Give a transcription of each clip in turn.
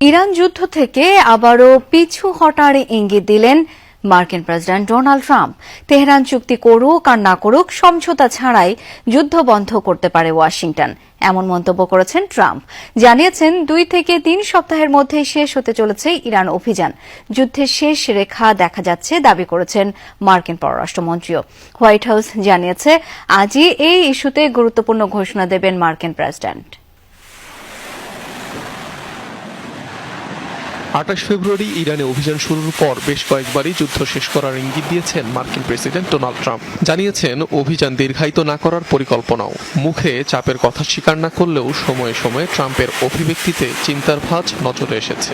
Iran যুদ্ধ থেকে আবারও পিছু হটার ইঙ্গিত দিলেন মার্কিন প্রেসিডেন্ট ডোনাল্ড ট্রাম্প। তেহরান চুক্তি করুক আর না করুক, সমঝোতা ছাড়াই যুদ্ধ বন্ধ করতে পারে ওয়াশিংটন, এমন মন্তব্য করেছেন ট্রাম্প। জানিয়েছেন 2 থেকে 3 সপ্তাহের মধ্যেই শেষ হতে চলেছে ইরান অভিযান। যুদ্ধের শেষ রেখা দেখা যাচ্ছে দাবি করেছেন মার্কিন পররাষ্ট্রমন্ত্রীও। হোয়াইট হাউস জানিয়েছে আজই এই ইস্যুতে গুরুত্বপূর্ণ ঘোষণা দেবেন মার্কিন প্রেসিডেন্ট। 28 ফেব্রুয়ারি ইরানে অভিযান শুরুর পর বেশ কয়েকবারই যুদ্ধ শেষ করার ইঙ্গিত দিয়েছেন মার্কিন প্রেসিডেন্ট ডোনাল্ড ট্রাম্প। জানিয়েছেন অভিযান দীর্ঘায়িত না করার পরিকল্পনাও। মুখে চাপের কথা স্বীকার না করলেও সময়ে সময়ে ট্রাম্পের অভিব্যক্তিতে চিন্তার ভাঁজ নজরে এসেছে।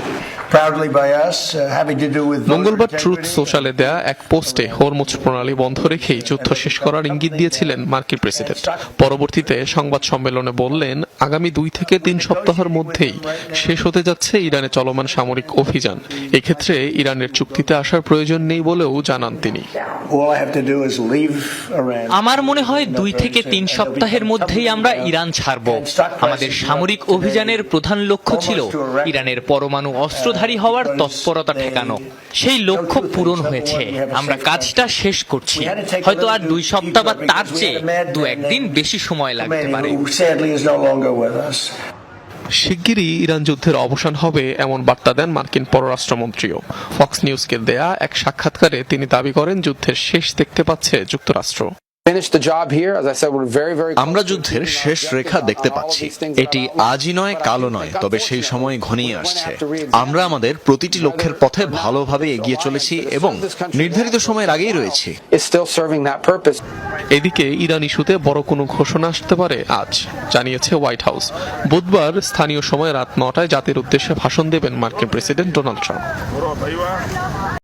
মঙ্গলবার ট্রুথ সোশ্যালে দেয়া এক পোস্টে হরমুজ প্রণালী বন্ধ রেখেই যুদ্ধ শেষ করার ইঙ্গিত দিয়েছিলেন মার্কিন প্রেসিডেন্ট। পরবর্তীতে সংবাদ সম্মেলনে বললেন, আগামী 2 থেকে 3 সপ্তাহের মধ্যেই শেষ হতে যাচ্ছে ইরানে চলমান সামরিক অভিযান। এক্ষেত্রে ইরানের চুক্তিতে আসার প্রয়োজন নেই বলেও জানান তিনি। আমার মনে হয় 2 থেকে 3 সপ্তাহের মধ্যেই আমরা ইরান ছাড়ব। আমাদের সামরিক অভিযানের প্রধান লক্ষ্য ছিল ইরানের পরমাণু অস্ত্রধারী হওয়ার তৎপরতা ঠেকানো। সেই লক্ষ্য পূরণ হয়েছে। আমরা কাজটা শেষ করছি। হয়তো আর 2 সপ্তাহ বা তার চেয়ে 2-1 দিন বেশি সময় লাগতে পারে। শিগগিরই ইরান যুদ্ধের অবসান হবে এমন বার্তা দেন মার্কিন পররাষ্ট্রমন্ত্রীও। ফক্স নিউজকে দেয়া এক সাক্ষাৎকারে তিনি দাবি করেন যুদ্ধের শেষ দেখতে পাচ্ছে যুক্তরাষ্ট্র। আমরা যুদ্ধের শেষ রেখা দেখতে পাচ্ছি। এটি আজই নয়, কালও নয়, তবে সেই সময় ঘনিয়ে আসছে। আমরা আমাদের প্রতিটি লক্ষ্যের পথে ভালোভাবে এগিয়ে চলেছি এবং নির্ধারিত সময়ের আগেই রয়েছি। এদিকে ইরান ইস্যুতে বড় কোনো ঘোষণা আসতে পারে আজ, জানিয়েছে হোয়াইট হাউস। বুধবার স্থানীয় সময় রাত 9টায় জাতির উদ্দেশ্যে ভাষণ দেবেন মার্কিন প্রেসিডেন্ট ডোনাল্ড ট্রাম্প।